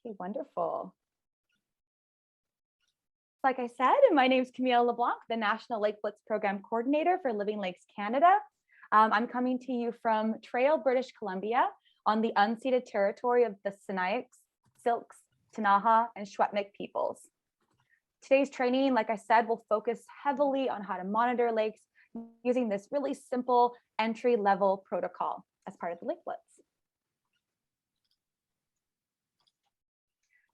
Okay, wonderful. Like I said, my name is Camille LeBlanc, the National Lake Blitz Program Coordinator for Living Lakes Canada. I'm coming to you from Trail, British Columbia, on the unceded territory of the Sinixt, Silks, Ktunaxa, and Secwepemc peoples. Today's training, like I said, will focus heavily on how to monitor lakes using this really simple entry-level protocol as part of the Lake Blitz.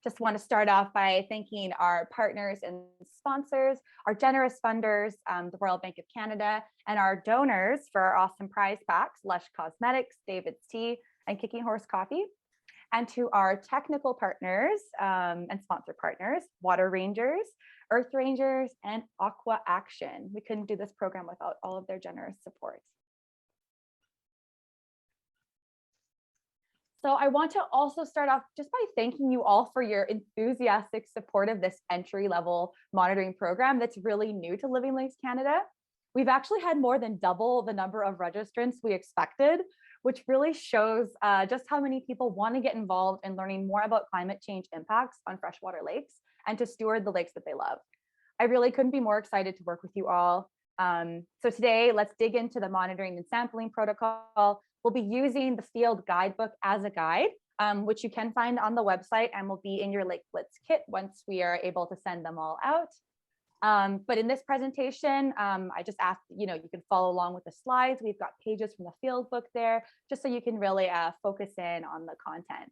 Just want to start off by thanking our partners and sponsors, our generous funders, the Royal Bank of Canada, and our donors for our awesome prize packs, Lush Cosmetics, David's Tea, and Kicking Horse Coffee. And to our technical partners and sponsor partners, Water Rangers, Earth Rangers, and Aqua Action. We couldn't do this program without all of their generous support. So I want to also start off just by thanking you all for your enthusiastic support of this entry-level monitoring program that's really new to Living Lakes Canada. We've actually had more than double the number of registrants we expected, which really shows just how many people want to get involved in learning more about climate change impacts on freshwater lakes and to steward the lakes that they love. I really couldn't be more excited to work with you all. So today, let's dig into the monitoring and sampling protocol. We'll be using the field guidebook as a guide, which you can find on the website and will be in your Lake Blitz kit once we are able to send them all out. But in this presentation, I just asked, you can follow along with the slides. We've got pages from the field book there, just so you can really focus in on the content.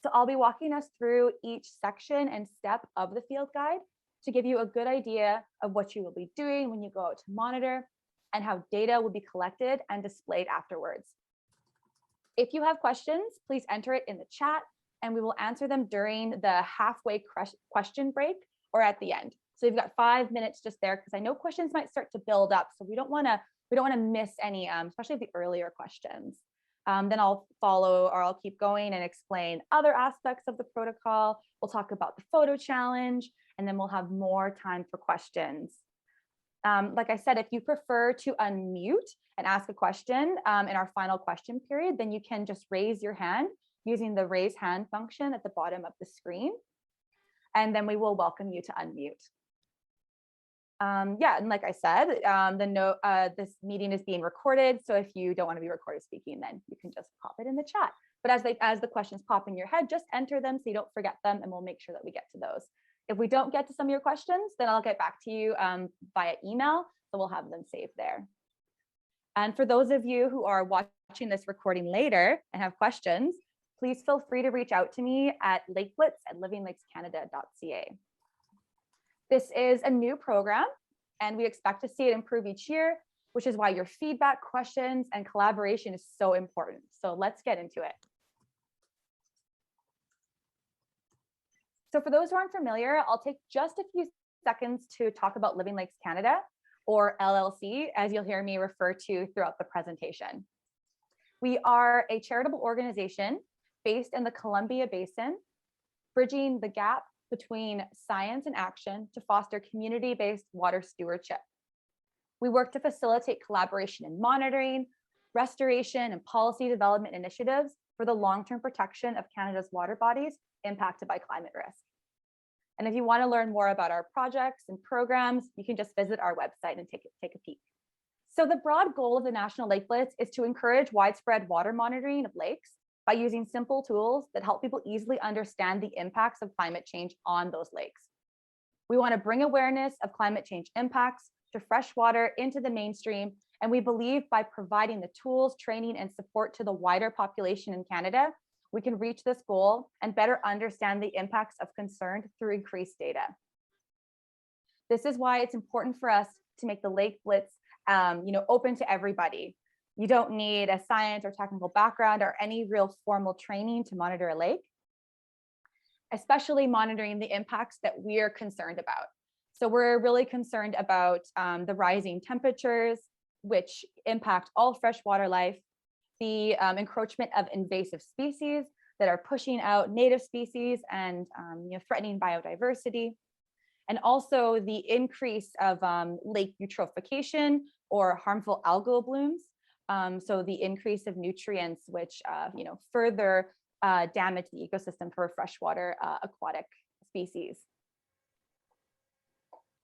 So I'll be walking us through each section and step of the field guide to give you a good idea of what you will be doing when you go out to monitor and how data will be collected and displayed afterwards. If you have questions, please enter it in the chat and we will answer them during the halfway question break or at the end. So you've got 5 minutes just there because I know questions might start to build up. So we don't want to miss any, especially the earlier questions. Then I'll follow or I'll keep going and explain other aspects of the protocol. We'll talk about the photo challenge and then we'll have more time for questions. Like I said, if you prefer to unmute and ask a question in our final question period, then you can just raise your hand using the raise hand function at the bottom of the screen. And then we will welcome you to unmute. Yeah, and like I said, this meeting is being recorded. So if you don't want to be recorded speaking, then you can just pop it in the chat. But as the questions pop in your head, just enter them so you don't forget them and we'll make sure that we get to those. If we don't get to some of your questions, then I'll get back to you via email, so we'll have them saved there. And for those of you who are watching this recording later and have questions, please feel free to reach out to me at lakeblitz@livinglakescanada.ca. This is a new program and we expect to see it improve each year, which is why your feedback, questions, and collaboration is so important. So let's get into it. So for those who aren't familiar, I'll take just a few seconds to talk about Living Lakes Canada, or LLC, as you'll hear me refer to throughout the presentation. We are a charitable organization based in the Columbia Basin, bridging the gap between science and action to foster community-based water stewardship. We work to facilitate collaboration in monitoring, restoration, and policy development initiatives for the long-term protection of Canada's water bodies impacted by climate risk. And if you want to learn more about our projects and programs, you can just visit our website and take a peek. So the broad goal of the National Lake Blitz is to encourage widespread water monitoring of lakes by using simple tools that help people easily understand the impacts of climate change on those lakes. We want to bring awareness of climate change impacts to fresh water into the mainstream, and we believe by providing the tools, training, and support to the wider population in Canada, we can reach this goal and better understand the impacts of concern through increased data. This is why it's important for us to make the Lake Blitz open to everybody. You don't need a science or technical background or any real formal training to monitor a lake, especially monitoring the impacts that we're concerned about. So we're really concerned about the rising temperatures, which impact all freshwater life, the encroachment of invasive species that are pushing out native species and threatening biodiversity, and also the increase of lake eutrophication or harmful algal blooms. So the increase of nutrients, which further damage the ecosystem for freshwater aquatic species.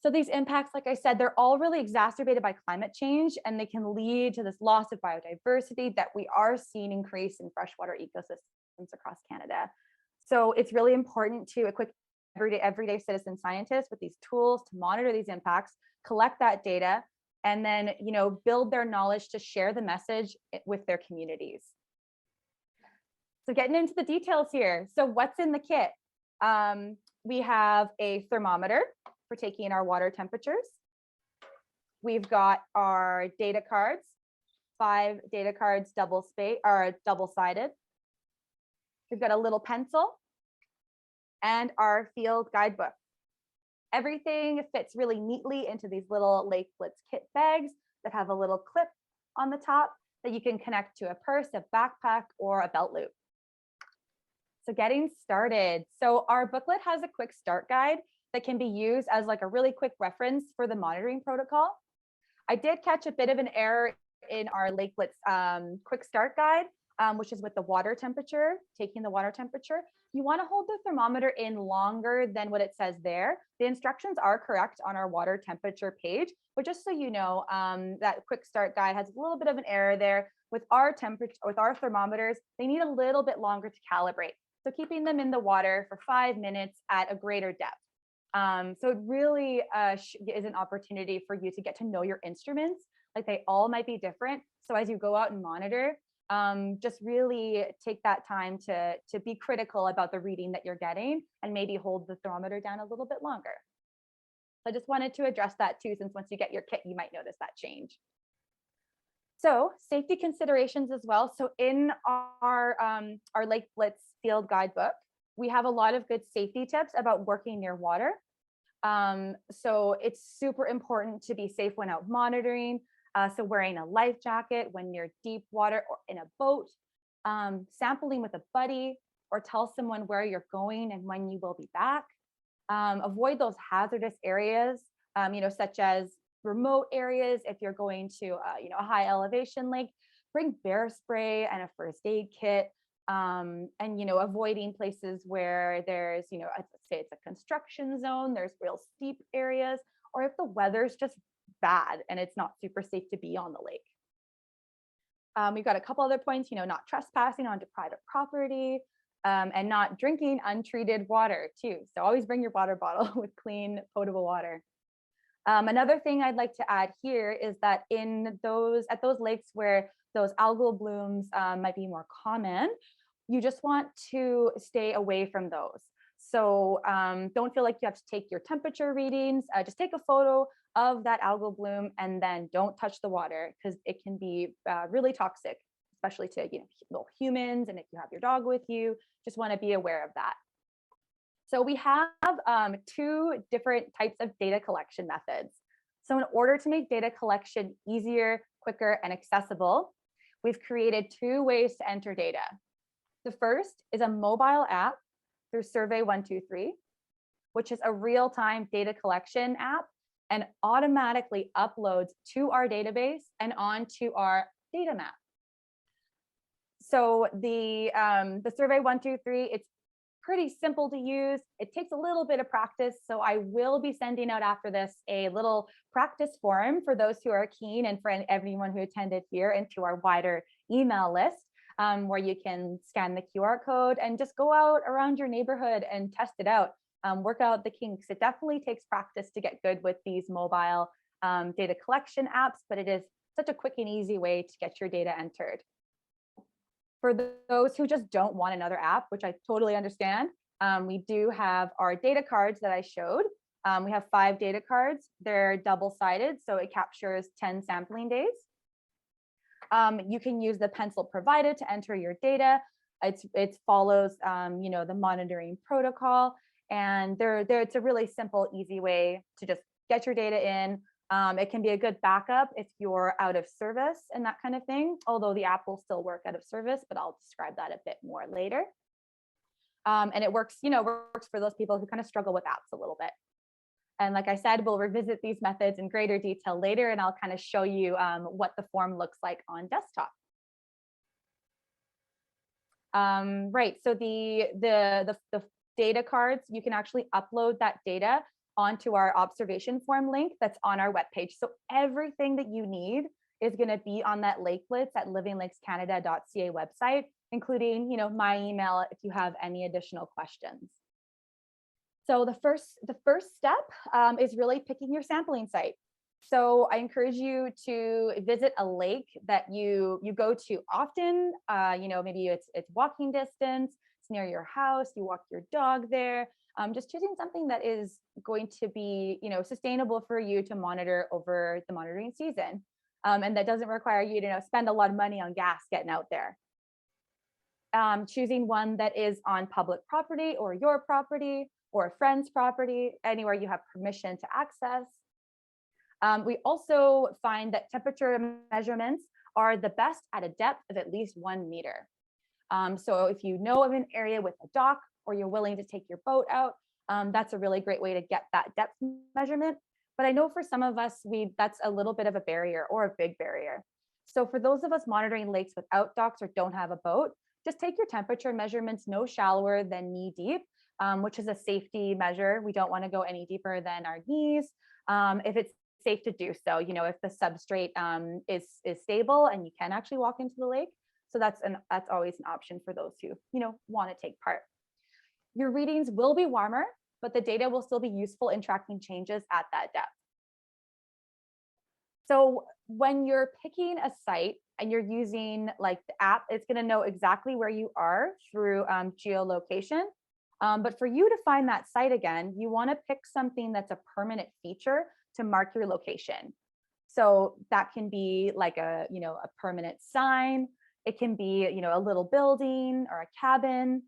So these impacts, like I said, they're all really exacerbated by climate change, and they can lead to this loss of biodiversity that we are seeing increase in freshwater ecosystems across Canada. So it's really important to equip everyday citizen scientists with these tools to monitor these impacts, collect that data, and then build their knowledge to share the message with their communities. So getting into the details here. So what's in the kit? We have a thermometer for taking our water temperatures. We've got our data cards, 5 data cards double-sided. We've got a little pencil and our field guidebook. Everything fits really neatly into these little Lake Blitz kit bags that have a little clip on the top that you can connect to a purse, a backpack, or a belt loop. So getting started. So our booklet has a quick start guide that can be used as like a really quick reference for the monitoring protocol. I did catch a bit of an error in our Lake Blitz quick start guide, which is with the water temperature, taking the water temperature. You want to hold the thermometer in longer than what it says there. The instructions are correct on our water temperature page, but just so you know, that quick start guide has a little bit of an error there. With our thermometers, they need a little bit longer to calibrate. So keeping them in the water for 5 minutes at a greater depth. So it really is an opportunity for you to get to know your instruments. Like they all might be different. So as you go out and monitor, just really take that time to be critical about the reading that you're getting and maybe hold the thermometer down a little bit longer. So I just wanted to address that too, since once you get your kit, you might notice that change. So safety considerations as well. So in our Lake Blitz field guidebook, we have a lot of good safety tips about working near water. So it's super important to be safe when out monitoring. So wearing a life jacket when near deep water or in a boat, sampling with a buddy, or tell someone where you're going and when you will be back. Avoid those hazardous areas, such as remote areas. If you're going to a high elevation lake, bring bear spray and a first aid kit. And avoiding places where there's let's say it's a construction zone, there's real steep areas, or if the weather's just bad and it's not super safe to be on the lake. We've got a couple other points, not trespassing onto private property, and not drinking untreated water too. So always bring your water bottle with clean, potable water. Another thing I'd like to add here is that at those lakes where those algal blooms might be more common, you just want to stay away from those. So don't feel like you have to take your temperature readings. Just take a photo of that algal bloom and then don't touch the water, because it can be really toxic, especially to humans. And if you have your dog with you, just want to be aware of that. So we have 2 different types of data collection methods. So in order to make data collection easier, quicker, and accessible, we've created 2 ways to enter data. The first is a mobile app through Survey123, which is a real-time data collection app and automatically uploads to our database and onto our data map. So the Survey123, it's pretty simple to use. It takes a little bit of practice. So I will be sending out after this a little practice form for those who are keen, and for everyone who attended here, into our wider email list, where you can scan the QR code and just go out around your neighborhood and test it out, work out the kinks. It definitely takes practice to get good with these mobile data collection apps, but it is such a quick and easy way to get your data entered. For those who just don't want another app, which I totally understand, we do have our data cards that I showed. We have 5 data cards. They're double-sided, so it captures 10 sampling days. You can use the pencil provided to enter your data. It follows the monitoring protocol, and it's a really simple, easy way to just get your data in. It can be a good backup if you're out of service and that kind of thing, although the app will still work out of service, but I'll describe that a bit more later. And it works for those people who kind of struggle with apps a little bit. And like I said, we'll revisit these methods in greater detail later, and I'll kind of show you what the form looks like on desktop. Right. So the data cards, you can actually upload that data onto our observation form link that's on our webpage. So everything that you need is going to be on that Lake Blitz at livinglakescanada.ca website, including, my email if you have any additional questions. So the first step is really picking your sampling site. So I encourage you to visit a lake that you go to often. Maybe it's walking distance, it's near your house, you walk your dog there. Just choosing something that is going to be, sustainable for you to monitor over the monitoring season. And that doesn't require you to spend a lot of money on gas getting out there. Choosing one that is on public property or your property or a friend's property, anywhere you have permission to access. We also find that temperature measurements are the best at a depth of at least 1 meter. So if you know of an area with a dock or you're willing to take your boat out, that's a really great way to get that depth measurement. But I know for some of us, that's a little bit of a barrier or a big barrier. So for those of us monitoring lakes without docks or don't have a boat, just take your temperature measurements no shallower than knee deep, which is a safety measure. We don't want to go any deeper than our knees. If it's safe to do so, if the substrate is stable and you can actually walk into the lake. So that's always an option for those who, want to take part. Your readings will be warmer, but the data will still be useful in tracking changes at that depth. So when you're picking a site and you're using like the app, it's going to know exactly where you are through geolocation. But for you to find that site again, you want to pick something that's a permanent feature to mark your location. So that can be like a permanent sign. It can be, a little building or a cabin.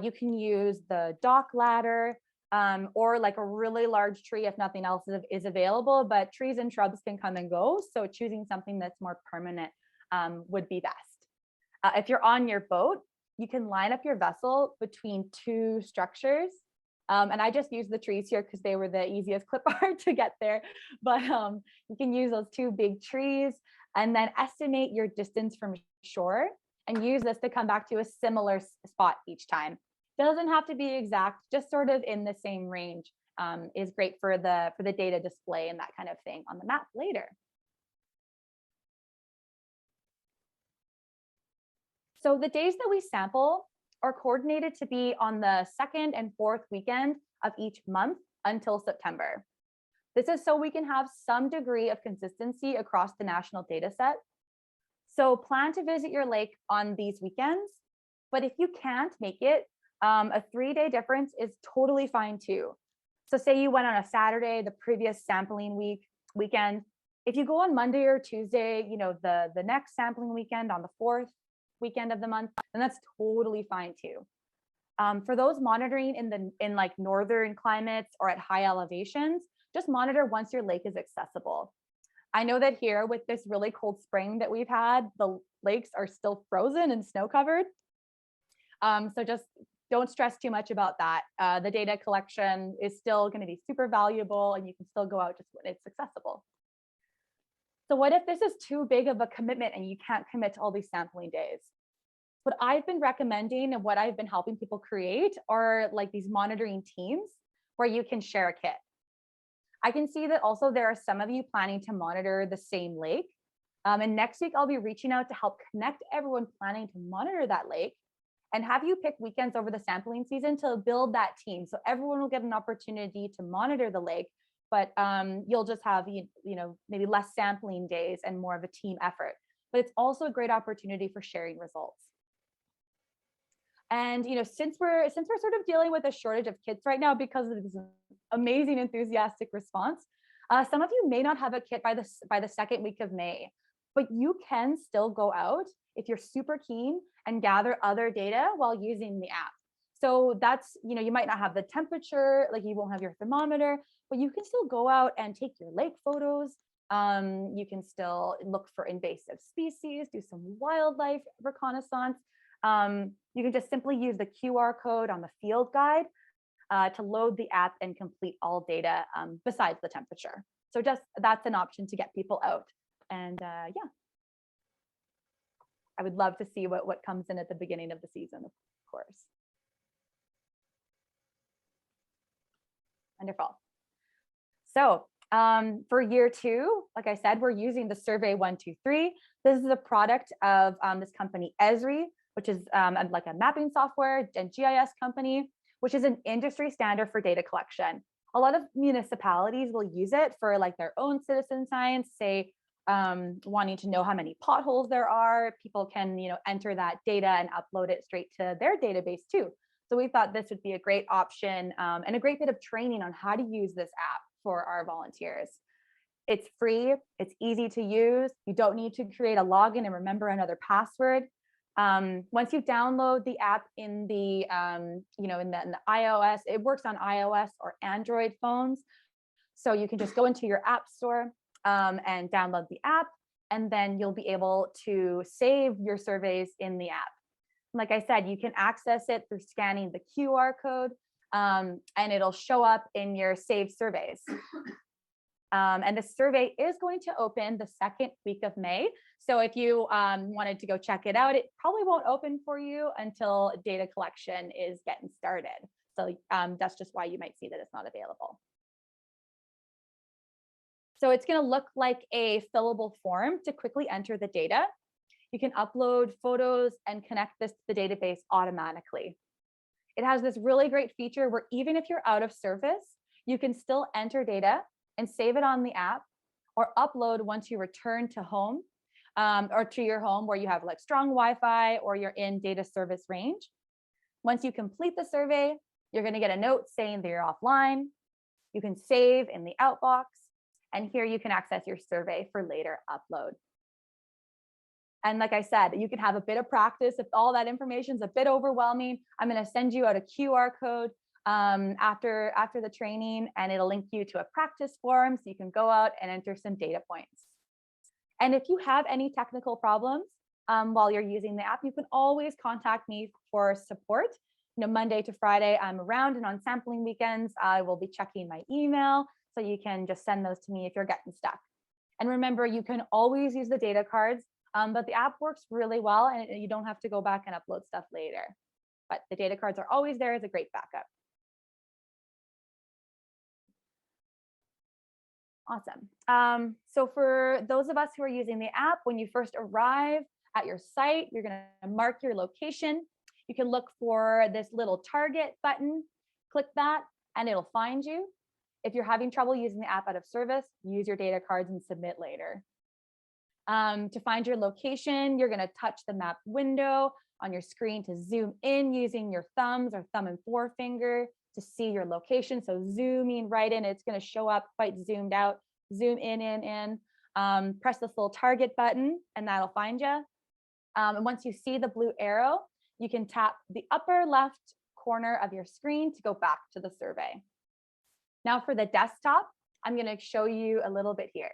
You can use the dock ladder or like a really large tree if nothing else is available, but trees and shrubs can come and go. So choosing something that's more permanent would be best. If you're on your boat, you can line up your vessel between 2 structures. And I just used the trees here because they were the easiest clip art to get there. But you can use those 2 big trees and then estimate your distance from shore and use this to come back to a similar spot each time. Doesn't have to be exact, just sort of in the same range is great for the data display and that kind of thing on the map later. So the days that we sample are coordinated to be on the 2nd and 4th weekend of each month until September. This is so we can have some degree of consistency across the national data set. So plan to visit your lake on these weekends, but if you can't make it, a 3-day difference is totally fine too. So say you went on a Saturday, the previous sampling weekend. If you go on Monday or Tuesday, the next sampling weekend on the 4th weekend of the month, and that's totally fine too. For those monitoring in like northern climates or at high elevations, just monitor once your lake is accessible. I know that here with this really cold spring that we've had, the lakes are still frozen and snow covered. So just don't stress too much about that. The data collection is still going to be super valuable and you can still go out just when it's accessible. So what if this is too big of a commitment and you can't commit to all these sampling days? What I've been recommending and what I've been helping people create are like these monitoring teams where you can share a kit. I can see that also there are some of you planning to monitor the same lake. And next week, I'll be reaching out to help connect everyone planning to monitor that lake and have you pick weekends over the sampling season to build that team. So everyone will get an opportunity to monitor the lake, but you'll just have, maybe less sampling days and more of a team effort. But it's also a great opportunity for sharing results. And since we're sort of dealing with a shortage of kits right now because of this amazing enthusiastic response, some of you may not have a kit by the 2nd week of May, but you can still go out if you're super keen and gather other data while using the app. So that's, you might not have the temperature, like you won't have your thermometer, but you can still go out and take your lake photos. You can still look for invasive species, do some wildlife reconnaissance. You can just simply use the QR code on the field guide to load the app and complete all data besides the temperature. So that's an option to get people out. And yeah. I would love to see what comes in at the beginning of the season, of course. Wonderful. So for year 2, like I said, we're using the Survey 123. This is a product of this company Esri, which is like a mapping software and GIS company, which is an industry standard for data collection. A lot of municipalities will use it for like their own citizen science, say wanting to know how many potholes there are. People can, enter that data and upload it straight to their database too. So we thought this would be a great option and a great bit of training on how to use this app for our volunteers. It's free, it's easy to use. You don't need to create a login and remember another password. Once you download the app in the, in the iOS, it works on iOS or Android phones. So you can just go into your app store and download the app, and then you'll be able to save your surveys in the app. Like I said, you can access it through scanning the QR code, and it'll show up in your saved surveys. And the survey is going to open the 2nd week of May. So if you wanted to go check it out, it probably won't open for you until data collection is getting started. So that's just why you might see that it's not available. So it's going to look like a fillable form to quickly enter the data. You can upload photos and connect this to the database automatically. It has this really great feature where even if you're out of service, you can still enter data and save it on the app or upload once you return to home or to your home where you have like strong Wi-Fi or you're in data service range. Once you complete the survey, you're going to get a note saying that you're offline. You can save in the outbox, and here you can access your survey for later upload. And like I said, you can have a bit of practice. If all that information is a bit overwhelming, I'm going to send you out a QR code after the training, and it'll link you to a practice form so you can go out and enter some data points. And if you have any technical problems while you're using the app, you can always contact me for support. Monday to Friday, I'm around, and on sampling weekends, I will be checking my email. So you can just send those to me if you're getting stuck. And remember, you can always use the data cards, but the app works really well and you don't have to go back and upload stuff later. But the data cards are always there as a great backup. Awesome. So for those of us who are using the app, when you first arrive at your site, you're going to mark your location. You can look for this little target button, click that, and it'll find you. If you're having trouble using the app out of service, use your data cards and submit later. To find your location, you're going to touch the map window on your screen to zoom in using your thumbs or thumb and forefinger to see your location. So zooming right in, it's going to show up quite zoomed out. Zoom in. Press this little target button and that'll find you. And once you see the blue arrow, you can tap the upper left corner of your screen to go back to the survey. Now for the desktop, I'm going to show you a little bit here.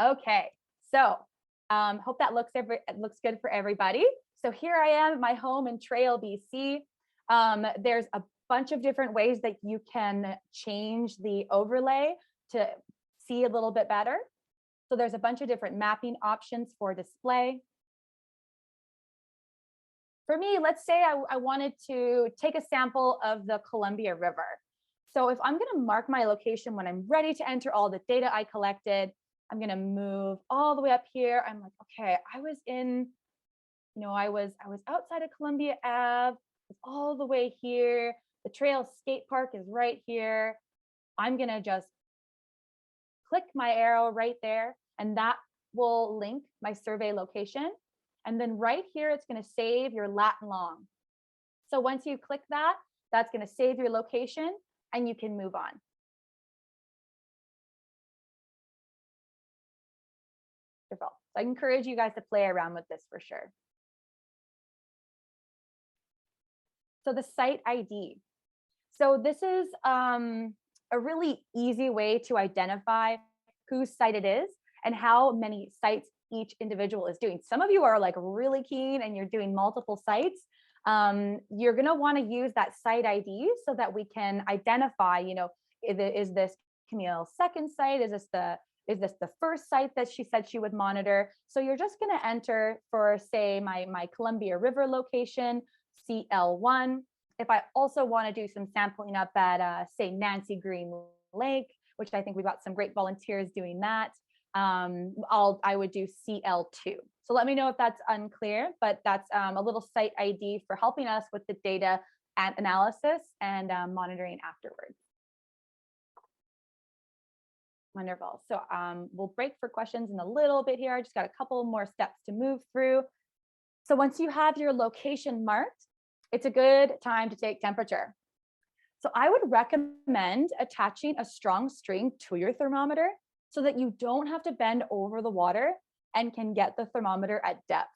Okay, so hope that looks good for everybody. So here I am at my home in Trail, BC. There's a bunch of different ways that you can change the overlay to see a little bit better. So there's a bunch of different mapping options for display. For me, let's say I wanted to take a sample of the Columbia River. So if I'm going to mark my location when I'm ready to enter all the data I collected, I'm going to move all the way up here. I'm like, okay, I was outside of Columbia Ave, it's all the way here. The Trail Skate Park is right here. I'm going to just click my arrow right there, and that will link my survey location. And then right here, it's going to save your lat and long. So once you click that, that's going to save your location and you can move on. Wonderful. So I encourage you guys to play around with this for sure. So the site ID. So this is a really easy way to identify whose site it is and how many sites each individual is doing. Some of you are like really keen and you're doing multiple sites. You're going to want to use that site ID so that we can identify, is this Camille's second site? Is this the Is this the first site that she said she would monitor? So you're just going to enter for, say, my Columbia River location, CL1. If I also want to do some sampling up at, say, Nancy Green Lake, which I think we've got some great volunteers doing that, I would do CL2. So let me know if that's unclear, but that's a little site ID for helping us with the data and analysis and monitoring afterwards. Wonderful. So we'll break for questions in a little bit here. I just got a couple more steps to move through. So once you have your location marked, it's a good time to take temperature. So I would recommend attaching a strong string to your thermometer so that you don't have to bend over the water and can get the thermometer at depth.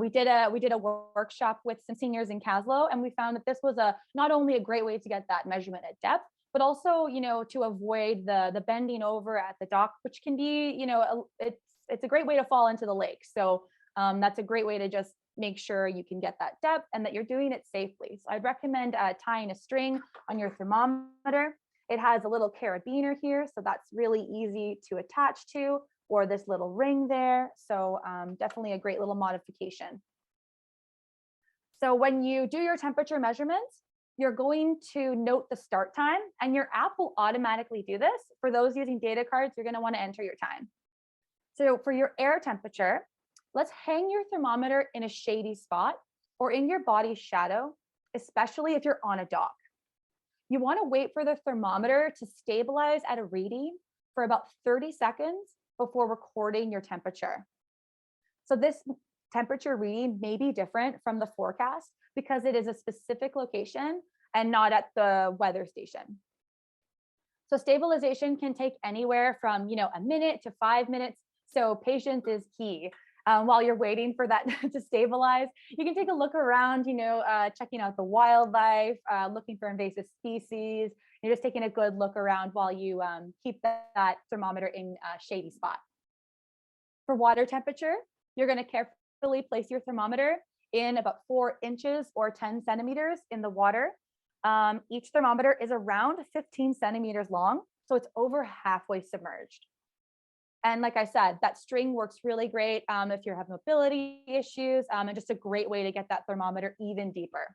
We did a workshop with some seniors in Caslow, and we found that this was not only a great way to get that measurement at depth, but also, to avoid the bending over at the dock, which can be, it's a great way to fall into the lake. So that's a great way to just make sure you can get that depth and that you're doing it safely. So I'd recommend tying a string on your thermometer. It has a little carabiner here, so that's really easy to attach to, or this little ring there. So definitely a great little modification. So when you do your temperature measurements, you're going to note the start time, and your app will automatically do this. For those using data cards, you're going to want to enter your time. So for your air temperature, let's hang your thermometer in a shady spot or in your body's shadow, especially if you're on a dock. You want to wait for the thermometer to stabilize at a reading for about 30 seconds before recording your temperature. So this temperature reading may be different from the forecast because it is a specific location and not at the weather station. So stabilization can take anywhere from, a minute to 5 minutes. So patience is key. While you're waiting for that to stabilize, you can take a look around, checking out the wildlife, looking for invasive species. You're just taking a good look around while you keep that thermometer in a shady spot. For water temperature, you're going to carefully place your thermometer in about 4 inches or 10 centimeters in the water. Each thermometer is around 15 centimeters long, so it's over halfway submerged. And like I said, that string works really great if you have mobility issues, and just a great way to get that thermometer even deeper.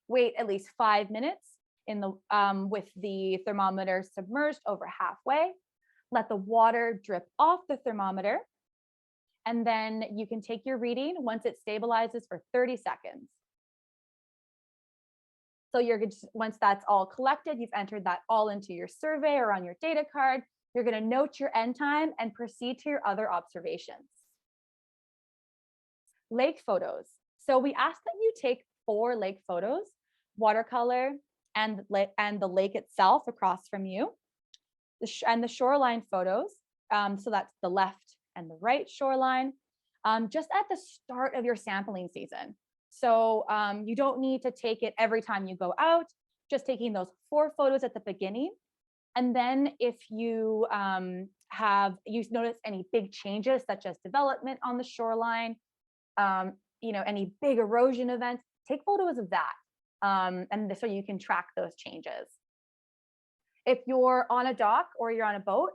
Wait at least 5 minutes with the thermometer submerged over halfway. Let the water drip off the thermometer, and then you can take your reading once it stabilizes for 30 seconds. So once that's all collected, you've entered that all into your survey or on your data card. You're going to note your end time and proceed to your other observations. Lake photos. So we ask that you take 4 lake photos, watercolor, and the lake itself across from you, and the shoreline photos. So that's the left and the right shoreline, just at the start of your sampling season. So you don't need to take it every time you go out, just taking those 4 photos at the beginning. And then if you notice any big changes, such as development on the shoreline, any big erosion events, take photos of that. And so you can track those changes. If you're on a dock or you're on a boat,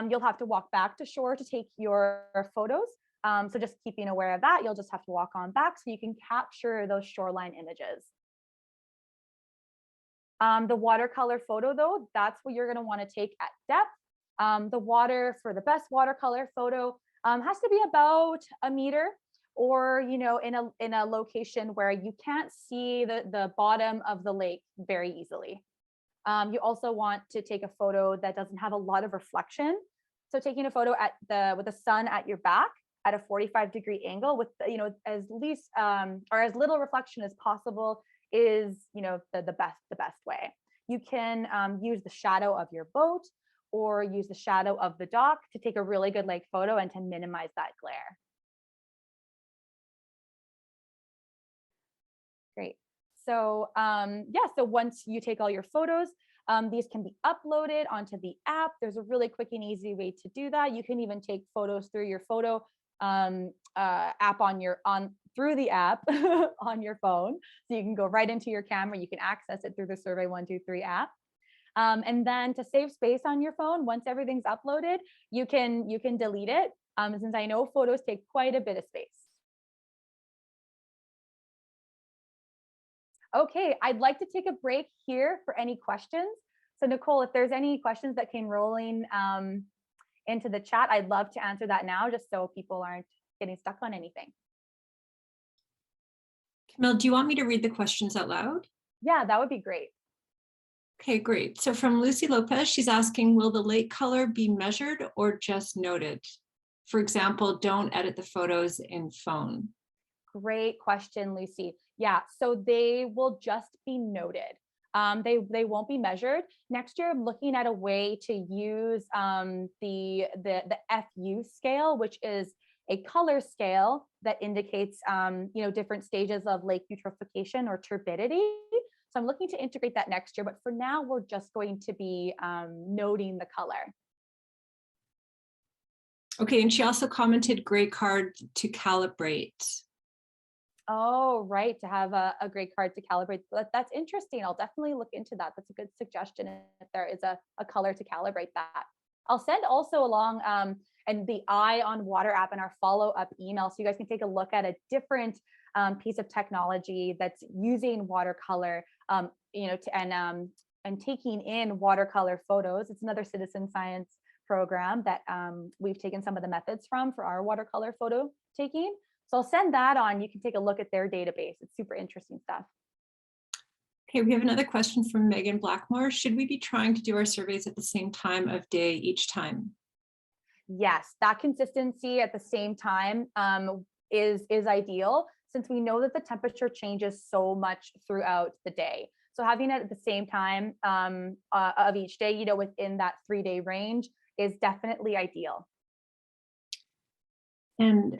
you'll have to walk back to shore to take your photos. So just keeping aware of that, you'll just have to walk on back so you can capture those shoreline images. The watercolor photo, though, that's what you're going to want to take at depth. The water for the best watercolor photo has to be about a meter, or in a location where you can't see the bottom of the lake very easily. You also want to take a photo that doesn't have a lot of reflection. So taking a photo with the sun at your back at a 45-degree angle with as least or as little reflection as possible is the best way. You can use the shadow of your boat or use the shadow of the dock to take a really good lake photo and to minimize that glare. Great. So so once you take all your photos, these can be uploaded onto the app. There's a really quick and easy way to do that. You can even take photos through your photo app through the app on your phone. So you can go right into your camera. You can access it through the Survey 123 app. And then to save space on your phone, once everything's uploaded, you can delete it, since I know photos take quite a bit of space. Okay, I'd like to take a break here for any questions. So Nicole, if there's any questions that came rolling into the chat, I'd love to answer that now, just so people aren't getting stuck on anything. Camille, do you want me to read the questions out loud? Yeah, that would be great. Okay, great. So from Lucy Lopez, she's asking, will the lake color be measured or just noted? For example, don't edit the photos in phone. Great question, Lucy. Yeah, so they will just be noted. They won't be measured. Next year, I'm looking at a way to use the FU scale, which is a color scale that indicates different stages of lake eutrophication or turbidity. So I'm looking to integrate that next year, but for now, we're just going to be noting the color. Okay, and she also commented, great card to calibrate. Oh, right, to have a great card to calibrate. That's interesting. I'll definitely look into that. That's a good suggestion if there is a color to calibrate that. I'll send also along and the Eye on Water app and our follow-up email, so you guys can take a look at a different piece of technology that's using watercolor, and taking in watercolor photos. It's another citizen science program that we've taken some of the methods from for our watercolor photo taking. So I'll send that on. You can take a look at their database. It's super interesting stuff. Okay, we have another question from Megan Blackmore. Should we be trying to do our surveys at the same time of day each time? Yes, that consistency at the same time is ideal, since we know that the temperature changes so much throughout the day. So having it at the same time of each day, within that 3-day range is definitely ideal. And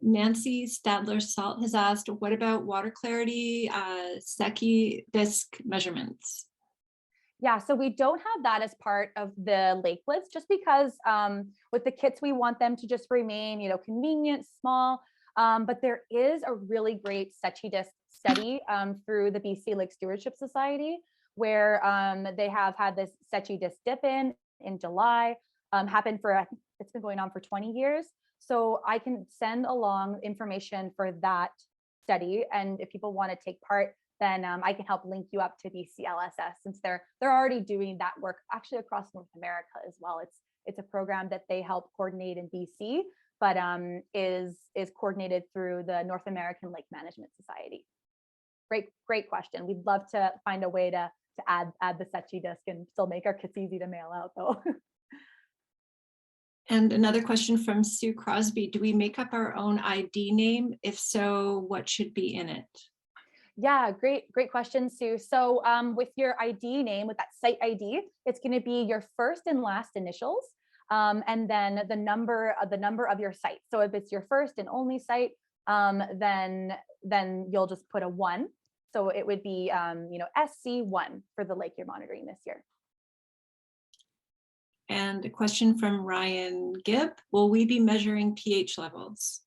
Nancy Stadler-Salt has asked, what about water clarity, Secchi disk measurements? Yeah, so we don't have that as part of the Lake Blitz, just because with the kits, we want them to just remain, convenient, small. But there is a really great Secchi disk study through the BC Lake Stewardship Society, where they have had this Secchi disk dip in July, happened it's been going on for 20 years. So I can send along information for that study. And if people want to take part, then I can help link you up to BCLSS, since they're already doing that work actually across North America as well. It's a program that they help coordinate in BC, but is coordinated through the North American Lake Management Society. Great question. We'd love to find a way to add the Secchi disk and still make our kits easy to mail out though. And another question from Sue Crosby. Do we make up our own ID name? If so, what should be in it? Yeah, great question, Sue. So with your ID name, with that site ID, it's going to be your first and last initials, and then the number of your site. So if it's your first and only site, then you'll just put a 1. So it would be SC1 for the lake you're monitoring this year. And a question from Ryan Gibb. Will we be measuring pH levels?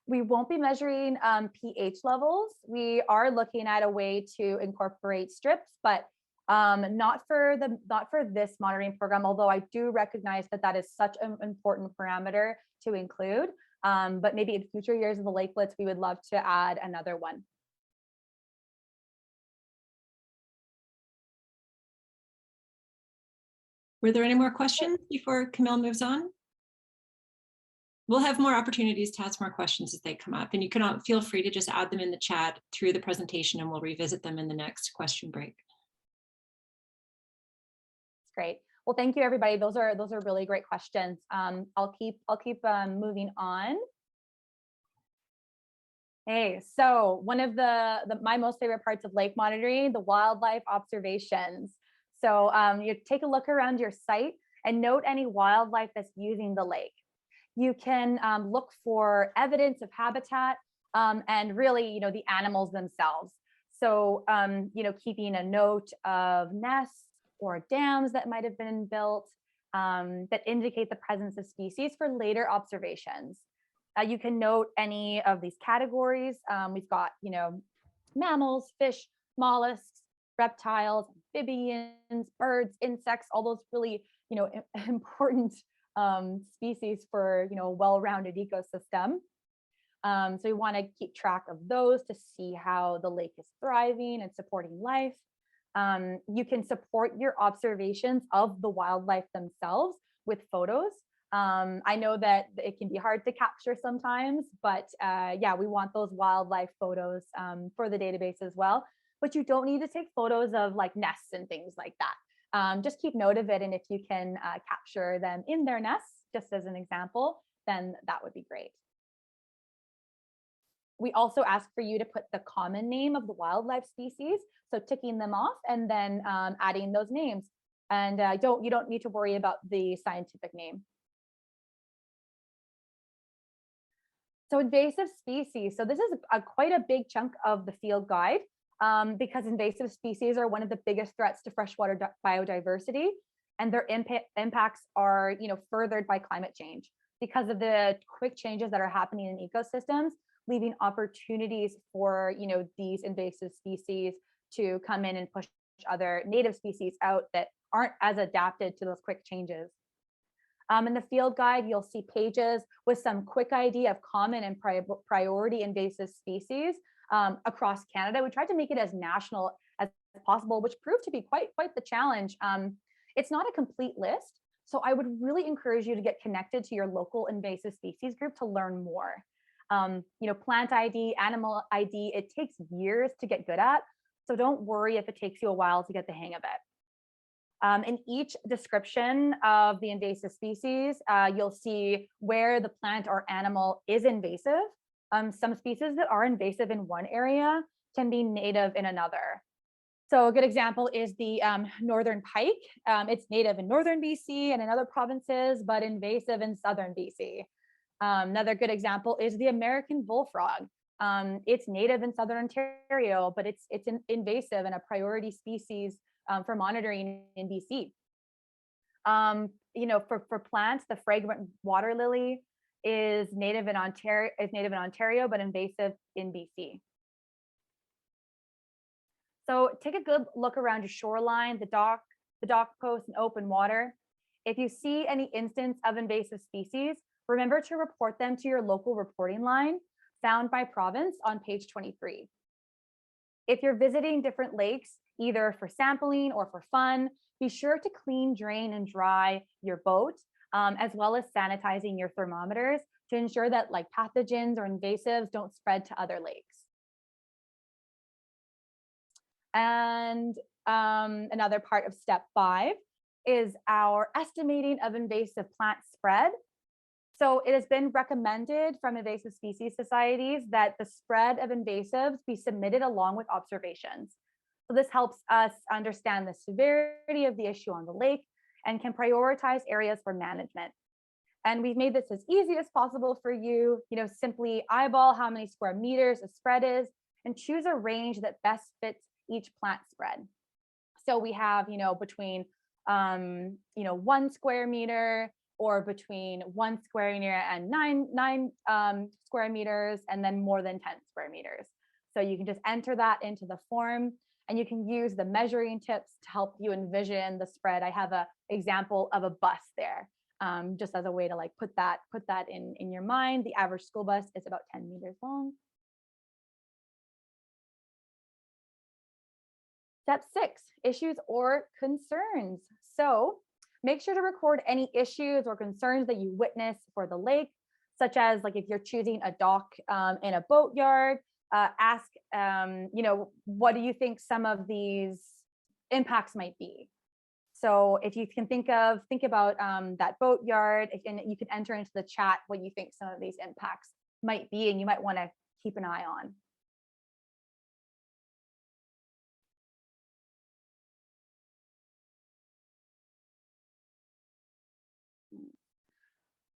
We won't be measuring pH levels. We are looking at a way to incorporate strips, but not for this monitoring program, although I do recognize that is such an important parameter to include. But maybe in future years of the Lake Blitz, we would love to add another one. Were there any more questions before Camille moves on? We'll have more opportunities to ask more questions as they come up, and you can feel free to just add them in the chat through the presentation, and we'll revisit them in the next question break. Great. Well, thank you, everybody. Those are really great questions. I'll keep moving on. Hey, so one of my most favorite parts of lake monitoring, the wildlife observations. So you take a look around your site and note any wildlife that's using the lake. You can look for evidence of habitat and really, the animals themselves. So, keeping a note of nests or dams that might have been built that indicate the presence of species for later observations. You can note any of these categories. We've got, mammals, fish, mollusks, reptiles, amphibians, birds, insects, all those really, important species for, a well-rounded ecosystem. So we want to keep track of those to see how the lake is thriving and supporting life. You can support your observations of the wildlife themselves with photos. I know that it can be hard to capture sometimes, but yeah, we want those wildlife photos for the database as well. But you don't need to take photos of like nests and things like that. Just keep note of it. And if you can capture them in their nests, just as an example, then that would be great. We also ask for you to put the common name of the wildlife species, so ticking them off and then adding those names. And you don't need to worry about the scientific name. So invasive species. So this is quite a big chunk of the field guide because invasive species are one of the biggest threats to freshwater biodiversity, and their impacts are furthered by climate change because of the quick changes that are happening in ecosystems, leaving opportunities for these invasive species to come in and push other native species out that aren't as adapted to those quick changes. In the field guide, you'll see pages with some quick idea of common and priority invasive species across Canada. We tried to make it as national as possible, which proved to be quite the challenge. It's not a complete list, so I would really encourage you to get connected to your local invasive species group to learn more. Plant ID, animal ID, it takes years to get good at, so don't worry if it takes you a while to get the hang of it. In each description of the invasive species, you'll see where the plant or animal is invasive. Some species that are invasive in one area can be native in another. So a good example is the northern pike. It's native in northern BC and in other provinces, but invasive in southern BC. Another good example is the American bullfrog. It's native in southern Ontario, but it's invasive and a priority species for monitoring in BC. For plants, the fragrant water lily is native in Ontario, but invasive in BC. So take a good look around your shoreline, the dock post, and open water. If you see any instance of invasive species, remember to report them to your local reporting line found by province on page 23. If you're visiting different lakes, either for sampling or for fun, be sure to clean, drain, and dry your boat, as well as sanitizing your thermometers to ensure that like pathogens or invasives don't spread to other lakes. And another part of step 5 is our estimating of invasive plant spread. So it has been recommended from invasive species societies that the spread of invasives be submitted along with observations. So this helps us understand the severity of the issue on the lake and can prioritize areas for management. And we've made this as easy as possible for you. Simply eyeball how many square meters a spread is and choose a range that best fits each plant spread. So we have, between, 1 square meter or between 1 square meter and 9 square meters, and then more than 10 square meters. So you can just enter that into the form, and you can use the measuring tips to help you envision the spread. I have an example of a bus there, just as a way to like put that in your mind. The average school bus is about 10 meters long. Step 6, issues or concerns. So make sure to record any issues or concerns that you witness for the lake, such as like if you're choosing a dock in a boatyard, ask, what do you think some of these impacts might be? So if you can think about that boatyard, and you can enter into the chat what you think some of these impacts might be, and you might want to keep an eye on.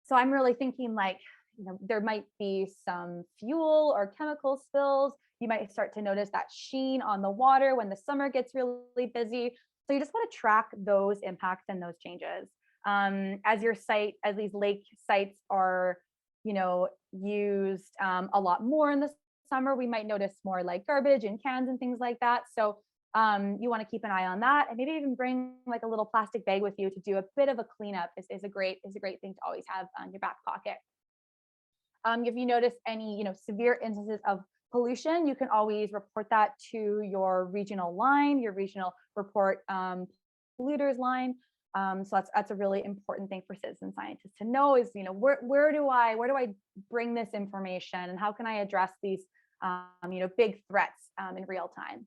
So I'm really thinking like, there might be some fuel or chemical spills. You might start to notice that sheen on the water when the summer gets really busy. So you just want to track those impacts and those changes. As these lake sites are, used a lot more in the summer, we might notice more like garbage and cans and things like that. So You want to keep an eye on that, and maybe even bring like a little plastic bag with you to do a bit of a cleanup is a great thing to always have on your back pocket. If you notice any severe instances of pollution, you can always report that to your regional line, your regional report polluters line. So that's a really important thing for citizen scientists to know is, where do I bring this information, and how can I address these big threats in real time.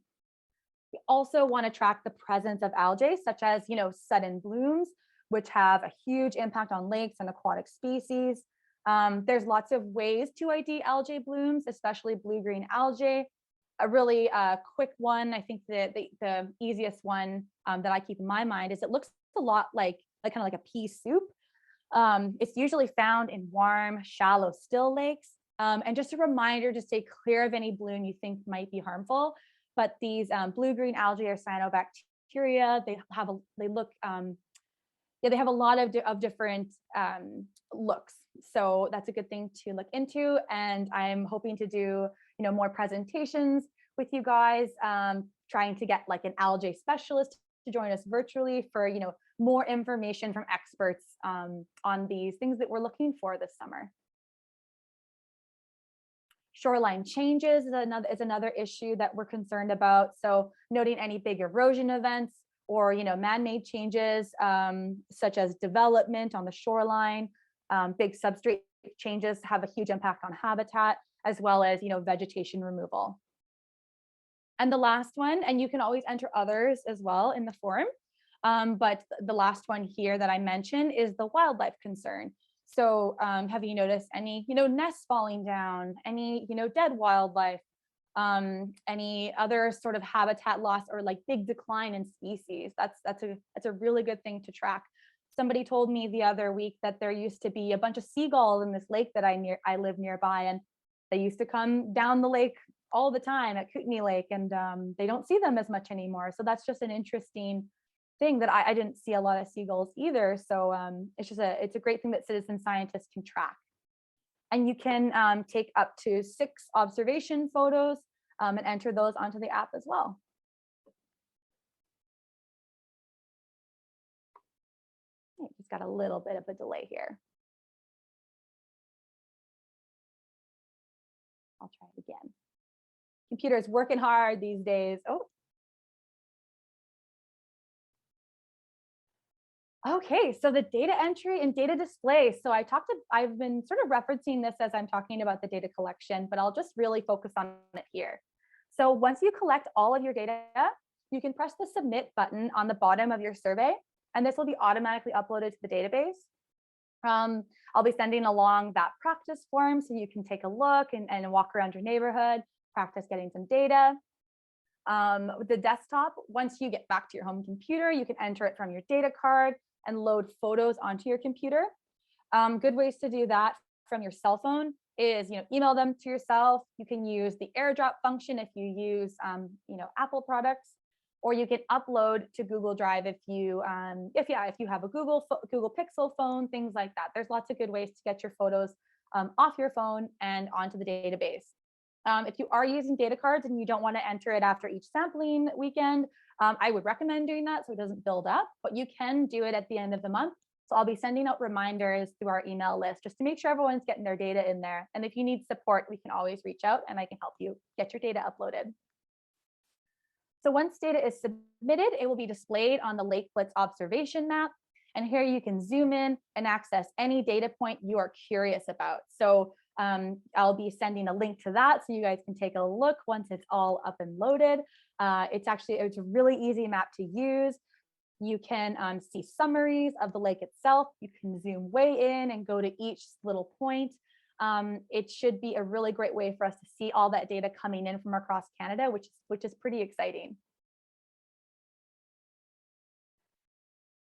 We also want to track the presence of algae, such as sudden blooms, which have a huge impact on lakes and aquatic species. There's lots of ways to ID algae blooms, especially blue-green algae. A really quick one, I think the easiest one that I keep in my mind is it looks a lot like kind of like a pea soup. It's usually found in warm, shallow, still lakes. And just a reminder to stay clear of any bloom you think might be harmful. But these blue-green algae are cyanobacteria. They have a lot of different looks. So that's a good thing to look into. And I'm hoping to do more presentations with you guys, trying to get like an algae specialist to join us virtually for more information from experts on these things that we're looking for this summer. Shoreline changes is another issue that we're concerned about. So noting any big erosion events or man-made changes, such as development on the shoreline. Big substrate changes have a huge impact on habitat, as well as vegetation removal. And the last one, and you can always enter others as well in the forum, but the last one here that I mentioned is the wildlife concern. So have you noticed any nests falling down, any dead wildlife, any other sort of habitat loss or like big decline in species? That's a really good thing to track. Somebody told me the other week that there used to be a bunch of seagulls in this lake that I live nearby, and they used to come down the lake all the time at Kootenai Lake, and they don't see them as much anymore. So that's just an interesting thing that I didn't see a lot of seagulls either. So it's a great thing that citizen scientists can track. And you can take up to 6 observation photos and enter those onto the app as well. Just got a little bit of a delay here. I'll try it again. Computer's working hard these days. Oh. Okay, so the data entry and data display. So I've been sort of referencing this as I'm talking about the data collection, but I'll just really focus on it here. So once you collect all of your data, you can press the submit button on the bottom of your survey, and this will be automatically uploaded to the database. I'll be sending along that practice form so you can take a look and walk around your neighborhood, practice getting some data. With the desktop, once you get back to your home computer, you can enter it from your data card and load photos onto your computer. Good ways to do that from your cell phone is email them to yourself. You can use the AirDrop function if you use Apple products, or you can upload to Google Drive if you have a Google Pixel phone, things like that. There's lots of good ways to get your photos off your phone and onto the database. If you are using data cards and you don't want to enter it after each sampling weekend, I would recommend doing that so it doesn't build up, but you can do it at the end of the month. So I'll be sending out reminders through our email list just to make sure everyone's getting their data in there. And if you need support, we can always reach out and I can help you get your data uploaded. So once data is submitted, it will be displayed on the Lake Blitz observation map. And here you can zoom in and access any data point you are curious about. So I'll be sending a link to that so you guys can take a look once it's all up and loaded. It's a really easy map to use. You can see summaries of the lake itself. You can zoom way in and go to each little point. It should be a really great way for us to see all that data coming in from across Canada, which is pretty exciting.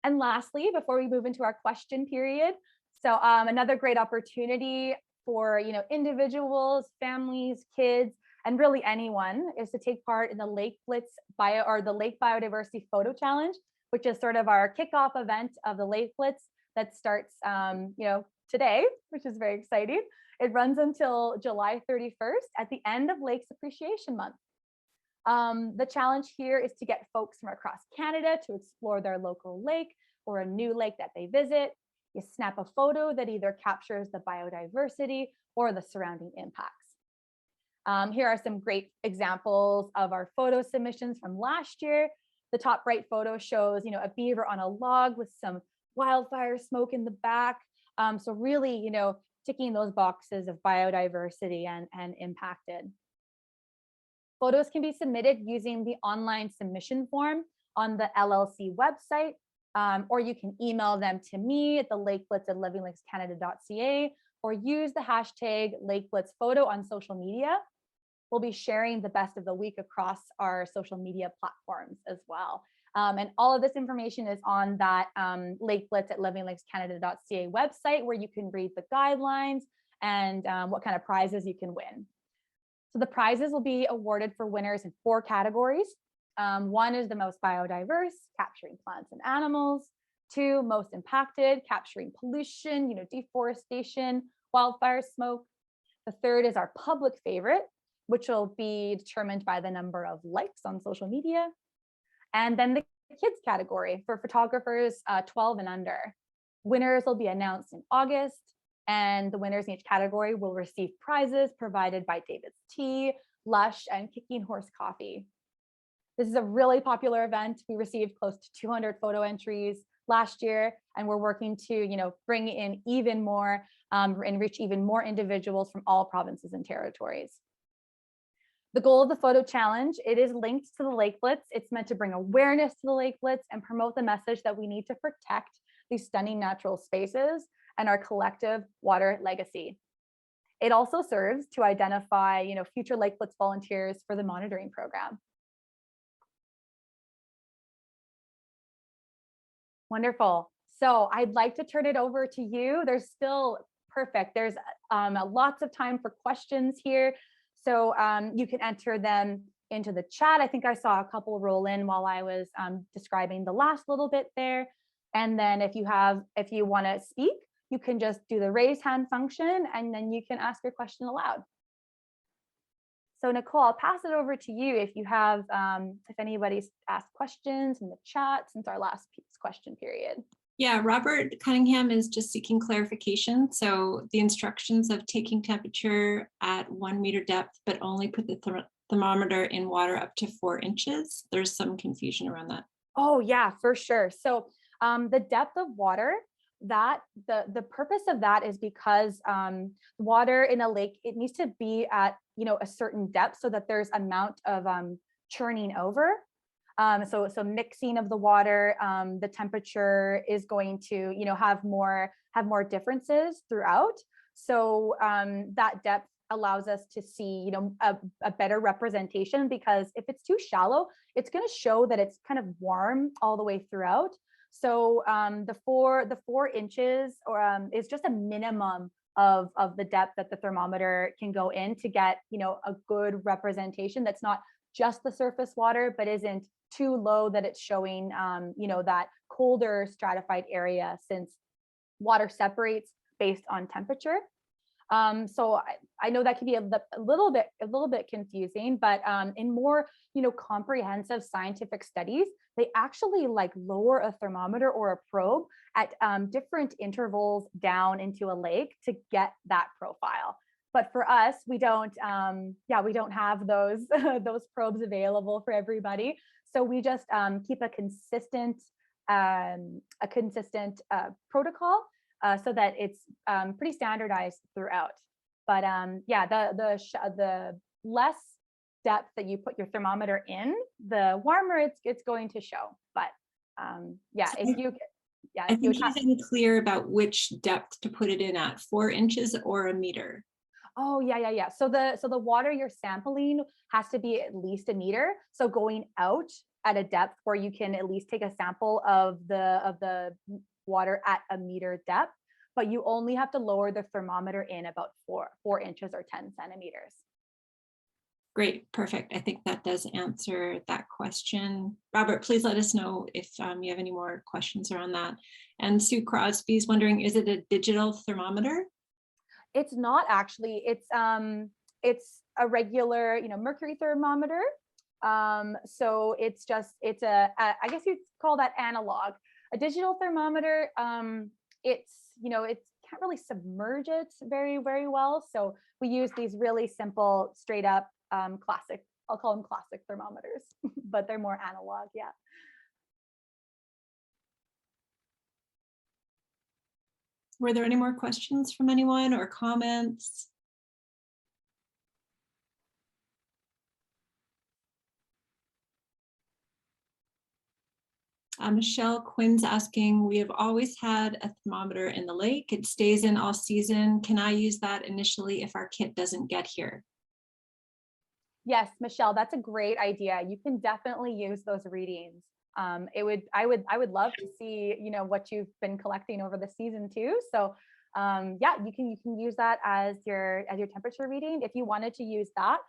And lastly, before we move into our question period, so another great opportunity for individuals, families, kids, and really anyone is to take part in the Lake Blitz the Lake Biodiversity Photo Challenge, which is sort of our kickoff event of the Lake Blitz that starts today, which is very exciting. It runs until July 31st at the end of Lakes Appreciation Month. The challenge here is to get folks from across Canada to explore their local lake or a new lake that they visit. You snap a photo that either captures the biodiversity or the surrounding impacts. Here are some great examples of our photo submissions from last year. The top right photo shows, a beaver on a log with some wildfire smoke in the back. So really, ticking those boxes of biodiversity and impacted. Photos can be submitted using the online submission form on the LLC website, or you can email them to me at the lakeblitz@livinglakescanada.ca, or use the hashtag LakeBlitzPhoto on social media. We'll be sharing the best of the week across our social media platforms as well. And all of this information is on that lakeblitz@livinglakescanada.ca website, where you can read the guidelines and what kind of prizes you can win. So the prizes will be awarded for winners in 4 categories. 1 is the most biodiverse, capturing plants and animals. 2, most impacted, capturing pollution, deforestation, wildfire smoke. The 3rd is our public favorite, which will be determined by the number of likes on social media. And then the kids category for photographers 12 and under. Winners will be announced in August, and the winners in each category will receive prizes provided by David's Tea, Lush, and Kicking Horse Coffee. This is a really popular event. We received close to 200 photo entries last year, and we're working to, bring in even more and reach even more individuals from all provinces and territories. The goal of the photo challenge, it is linked to the Lake Blitz. It's meant to bring awareness to the Lake Blitz and promote the message that we need to protect these stunning natural spaces and our collective water legacy. It also serves to identify, future Lake Blitz volunteers for the monitoring program. Wonderful. So I'd like to turn it over to you. There's still perfect. There's lots of time for questions here. So you can enter them into the chat. I think I saw a couple roll in while I was describing the last little bit there. And then if you want to speak, you can just do the raise hand function, and then you can ask your question aloud. So Nicole, I'll pass it over to you if you have, if anybody's asked questions in the chat since our last question period. Yeah, Robert Cunningham is just seeking clarification. So the instructions of taking temperature at 1 meter depth, but only put the thermometer in water up to 4 inches. There's some confusion around that. Oh yeah, for sure. So the depth of water, that the purpose of that is because water in a lake, it needs to be at a certain depth so that there's amount of churning over. So mixing of the water, the temperature is going to have more differences throughout. So that depth allows us to see a better representation, because if it's too shallow, it's going to show that it's kind of warm all the way throughout. So the 4 inches is just a minimum of the depth that the thermometer can go in to get a good representation that's not just the surface water, but isn't too low that it's showing that colder stratified area, since water separates based on temperature. So I know that can be a little bit confusing, but in more comprehensive scientific studies, they actually lower a thermometer or a probe at different intervals down into a lake to get that profile. But for us, we don't have those those probes available for everybody. So we just keep a consistent protocol so that it's pretty standardized throughout. But the less depth that you put your thermometer in, the warmer it's going to show. But I think he's unclear about which depth to put it in at, 4 inches or a meter. Oh yeah. So the water you're sampling has to be at least a meter. So going out at a depth where you can at least take a sample of the water at a meter depth, but you only have to lower the thermometer in about 4 inches or 10 centimeters. Great, perfect. I think that does answer that question. Robert, please let us know if you have any more questions around that. And Sue Crosby is wondering, is it a digital thermometer? It's not actually. It's a regular, mercury thermometer. So it's I guess you'd call that analog. A digital thermometer, it can't really submerge it very, very well. So we use these really simple, straight up classic, I'll call them classic thermometers, but they're more analog, yeah. Were there any more questions from anyone or comments? Michelle Quinn's asking, we have always had a thermometer in the lake. It stays in all season. Can I use that initially if our kit doesn't get here? Yes, Michelle, that's a great idea. You can definitely use those readings. I would love to see, what you've been collecting over the season too. So yeah, you can use that as your temperature reading. If you wanted to use that,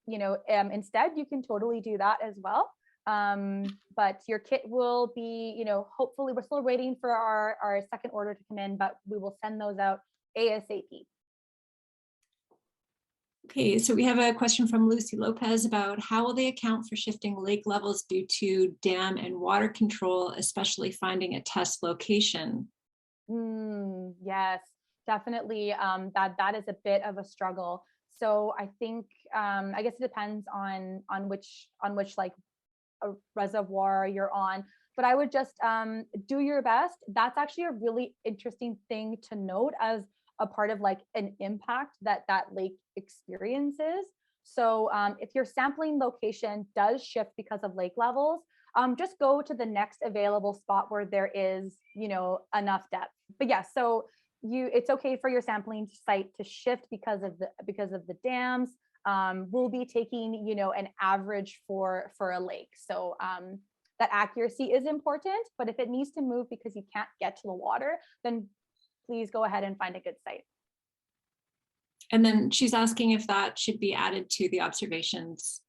instead, you can totally do that as well. But your kit will be, hopefully we're still waiting for our second order to come in, but we will send those out ASAP. Okay, so we have a question from Lucy Lopez about how will they account for shifting lake levels due to dam and water control, especially finding a test location? Yes, definitely. That is a bit of a struggle. So I think I guess it depends on which like a reservoir you're on, but I would just do your best. That's actually a really interesting thing to note as a part of like an impact that lake experiences. So if your sampling location does shift because of lake levels, just go to the next available spot where there is, enough depth. But yeah, so it's okay for your sampling site to shift because of the dams. We'll be taking, an average for a lake. So that accuracy is important, but if it needs to move because you can't get to the water, then please go ahead and find a good site. And then she's asking if that should be added to the observations.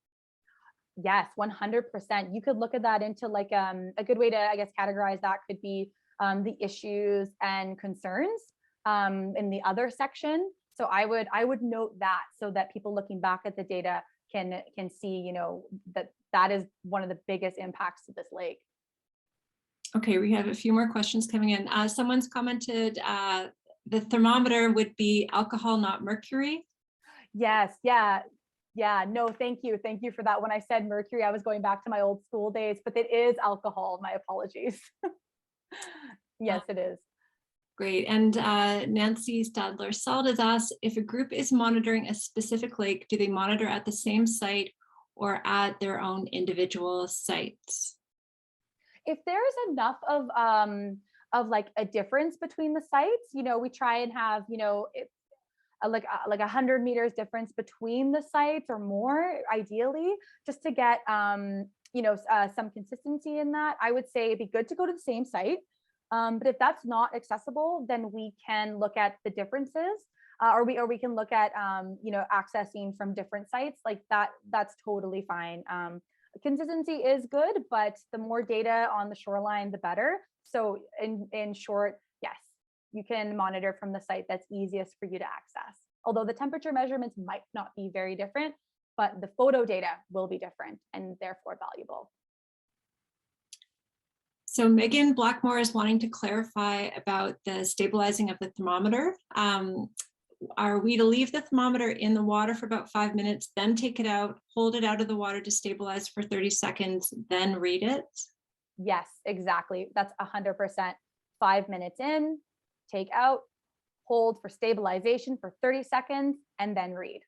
Yes, 100%. You could look at that into like a good way to, I guess, categorize that could be the issues and concerns in the other section. So I would note that so that people looking back at the data can see, that is one of the biggest impacts to this lake. Okay, we have a few more questions coming in. Someone's commented the thermometer would be alcohol, not mercury. Yes, yeah. No, thank you for that. When I said mercury, I was going back to my old school days, but it is alcohol. My apologies. Yes, it is. Great. And Nancy Stadler-Seld has asked, if a group is monitoring a specific lake, do they monitor at the same site or at their own individual sites? If there's enough of like a difference between the sites, we try and have, like 100 meters difference between the sites or more, ideally, just to get some consistency in that. I would say it'd be good to go to the same site. But if that's not accessible, then we can look at the differences, or we can look at accessing from different sites like that. That's totally fine. Consistency is good, but the more data on the shoreline, the better. So in short, yes, you can monitor from the site that's easiest for you to access. Although the temperature measurements might not be very different, but the photo data will be different and therefore valuable. So Megan Blackmore is wanting to clarify about the stabilizing of the thermometer. Are we to leave the thermometer in the water for about 5 minutes, then take it out, hold it out of the water to stabilize for 30 seconds, then read it? Yes, exactly. That's 100%. 5 minutes in, take out, hold for stabilization for 30 seconds, and then read.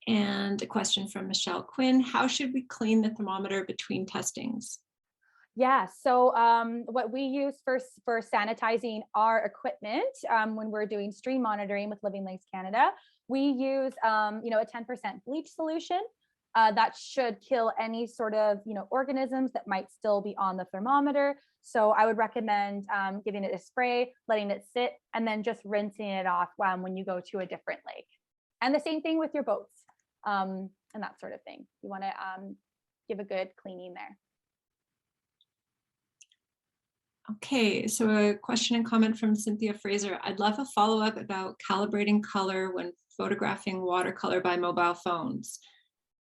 And a question from Michelle Quinn, how should we clean the thermometer between testings? Yeah, so what we use for sanitizing our equipment when we're doing stream monitoring with Living Lakes Canada, we use a 10% bleach solution that should kill any sort of organisms that might still be on the thermometer. So I would recommend giving it a spray, letting it sit, and then just rinsing it off when you go to a different lake. And the same thing with your boats and that sort of thing. You want to give a good cleaning there. Okay, so a question and comment from Cynthia Fraser. I'd love a follow-up about calibrating color when photographing watercolor by mobile phones.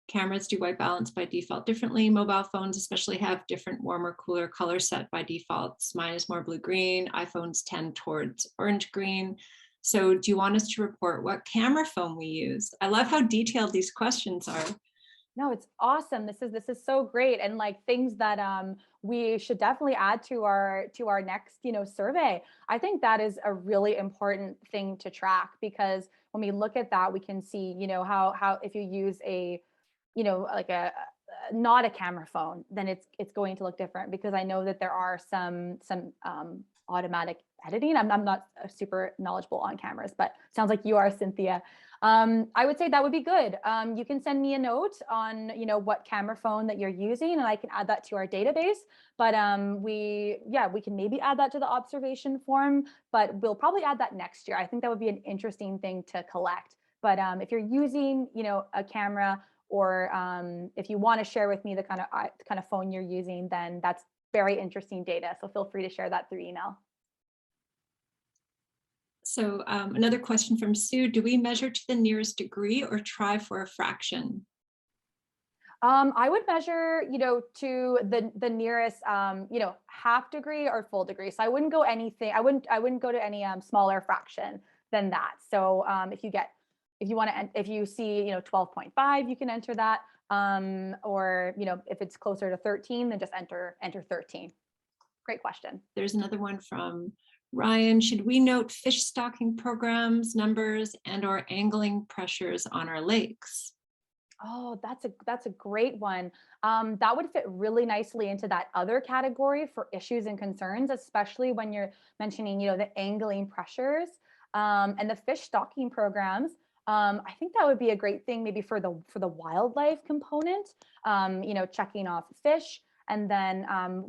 Cameras do white balance by default differently. Mobile phones especially have different warmer, cooler color set by defaults. Mine is more blue-green. iPhones tend towards orange-green. So do you want us to report what camera phone we use? I love how detailed these questions are. No, it's awesome. This is so great, and like things that we should definitely add to our next survey. I think that is a really important thing to track, because when we look at that, we can see how if you use a like a not a camera phone, then it's going to look different, because I know that there are some automatic editing. I'm not super knowledgeable on cameras, but sounds like you are, Cynthia. I would say that would be good. You can send me a note on what camera phone that you're using, and I can add that to our database. But we can maybe add that to the observation form, but we'll probably add that next year. I think that would be an interesting thing to collect. But if you're using a camera, or if you want to share with me the kind of phone you're using, then that's very interesting data. So feel free to share that through email. So another question from Sue, do we measure to the nearest degree or try for a fraction? I would measure, to the nearest, half degree or full degree. So I wouldn't go anything. I wouldn't go to any smaller fraction than that. So if you see, 12.5, you can enter that. Or, if it's closer to 13, then just enter 13. Great question. There's another one from Ryan. Should we note fish stocking programs, numbers, and/or angling pressures on our lakes? Oh, that's a great one. That would fit really nicely into that other category for issues and concerns, especially when you're mentioning, the angling pressures and the fish stocking programs. I think that would be a great thing, maybe for the wildlife component. Checking off fish, and then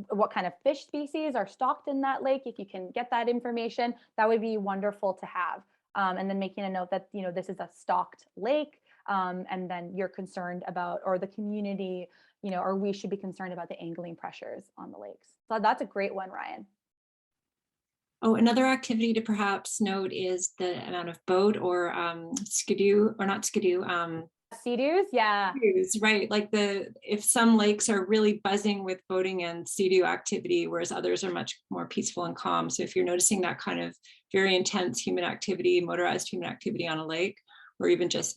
what kind of fish species are stocked in that lake. If you can get that information, that would be wonderful to have. And then making a note that this is a stocked lake. And then you're concerned about, or the community, or we should be concerned about the angling pressures on the lakes. So that's a great one, Ryan. Oh, another activity to perhaps note is the amount of boat or skidoo, or not skidoo. Sea-doos, yeah. Sea-doos, right. Like if some lakes are really buzzing with boating and sea-doo activity, whereas others are much more peaceful and calm. So if you're noticing that kind of very intense human activity, motorized human activity on a lake, or even just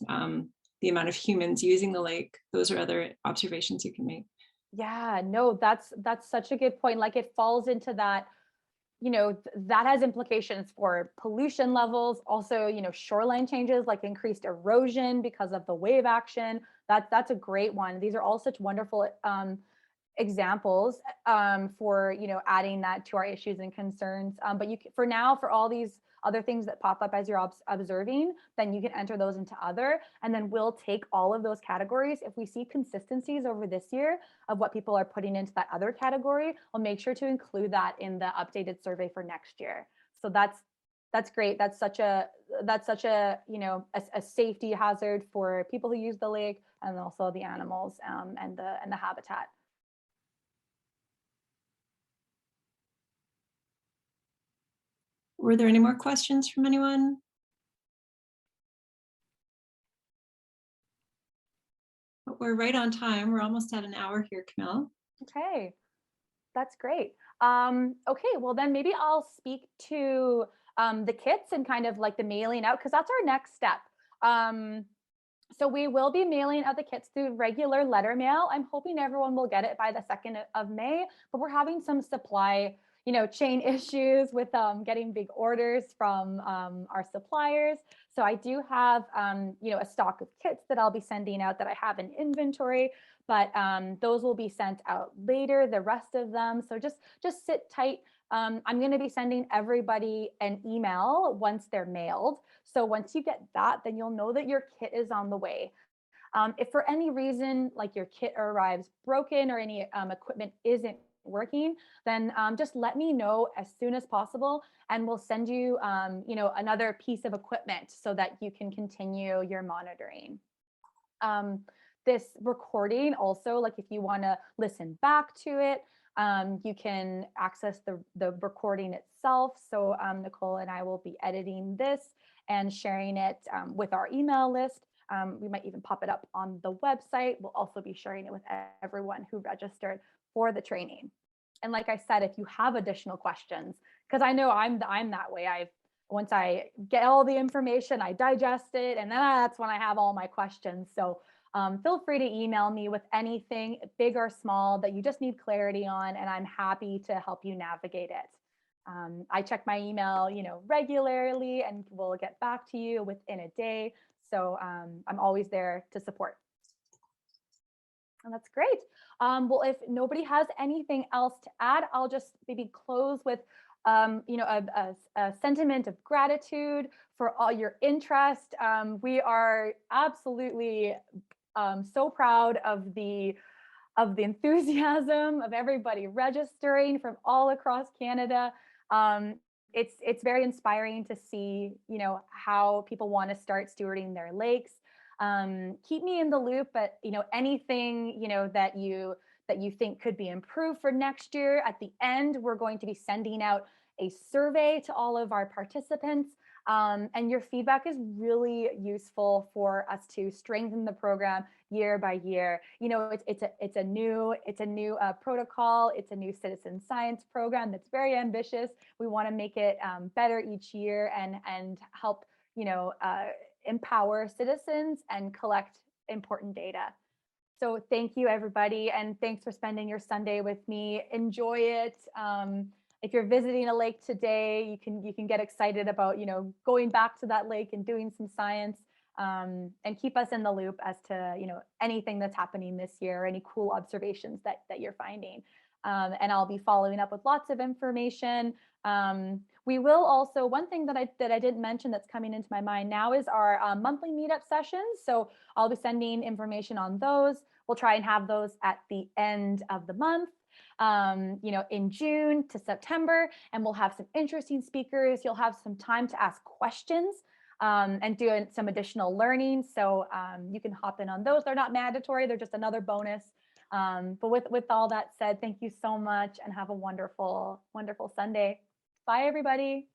the amount of humans using the lake, those are other observations you can make. Yeah, no, that's such a good point. Like it falls into that, that has implications for pollution levels, also, shoreline changes like increased erosion because of the wave action. That's a great one. These are all such wonderful examples for adding that to our issues and concerns. But for now, for all these other things that pop up as you're observing, then you can enter those into other, and then we'll take all of those categories. If we see consistencies over this year of what people are putting into that other category, we'll make sure to include that in the updated survey for next year. So that's great. That's such a a safety hazard for people who use the lake, and also the animals and the habitat. Were there any more questions from anyone? But we're right on time. We're almost at an hour here, Camille. Okay, that's great. Okay, well then maybe I'll speak to the kits and kind of like the mailing out, because that's our next step. So we will be mailing out the kits through regular letter mail. I'm hoping everyone will get it by the 2nd of May, but we're having some supply chain issues with getting big orders from our suppliers. So I do have a stock of kits that I'll be sending out that I have in inventory, but those will be sent out later, the rest of them. So just sit tight. I'm going to be sending everybody an email once they're mailed. So once you get that, then you'll know that your kit is on the way. If for any reason, like your kit arrives broken or any equipment isn't working, then just let me know as soon as possible, and we'll send you, another piece of equipment so that you can continue your monitoring. This recording also, like if you want to listen back to it, You can access the recording itself. So Nicole and I will be editing this and sharing it with our email list. We might even pop it up on the website. We'll also be sharing it with everyone who registered for the training. And like I said, if you have additional questions, because I know I'm that way. Once I get all the information, I digest it, and then that's when I have all my questions. So feel free to email me with anything big or small that you just need clarity on, and I'm happy to help you navigate it. I check my email, regularly, and we'll get back to you within a day. So I'm always there to support. And that's great. Well, if nobody has anything else to add, I'll just maybe close with a sentiment of gratitude for all your interest. We are absolutely so proud of the enthusiasm of everybody registering from all across Canada. It's very inspiring to see, how people want to start stewarding their lakes. Keep me in the loop, but anything that you think could be improved for next year. At the end, we're going to be sending out a survey to all of our participants, and your feedback is really useful for us to strengthen the program year by year. It's a new protocol. It's a new citizen science program that's very ambitious. We want to make it better each year and help empower citizens and collect important data. So thank you, everybody, and thanks for spending your Sunday with me. Enjoy it. If you're visiting a lake today, you can get excited about going back to that lake and doing some science, and keep us in the loop as to anything that's happening this year, or any cool observations that you're finding. And I'll be following up with lots of information. We will also, one thing that I didn't mention that's coming into my mind now is our monthly meetup sessions. So I'll be sending information on those. We'll try and have those at the end of the month, in June to September, and we'll have some interesting speakers. You'll have some time to ask questions and do some additional learning. So you can hop in on those. They're not mandatory. They're just another bonus. But with all that said, thank you so much and have a wonderful, wonderful Sunday. Bye, everybody.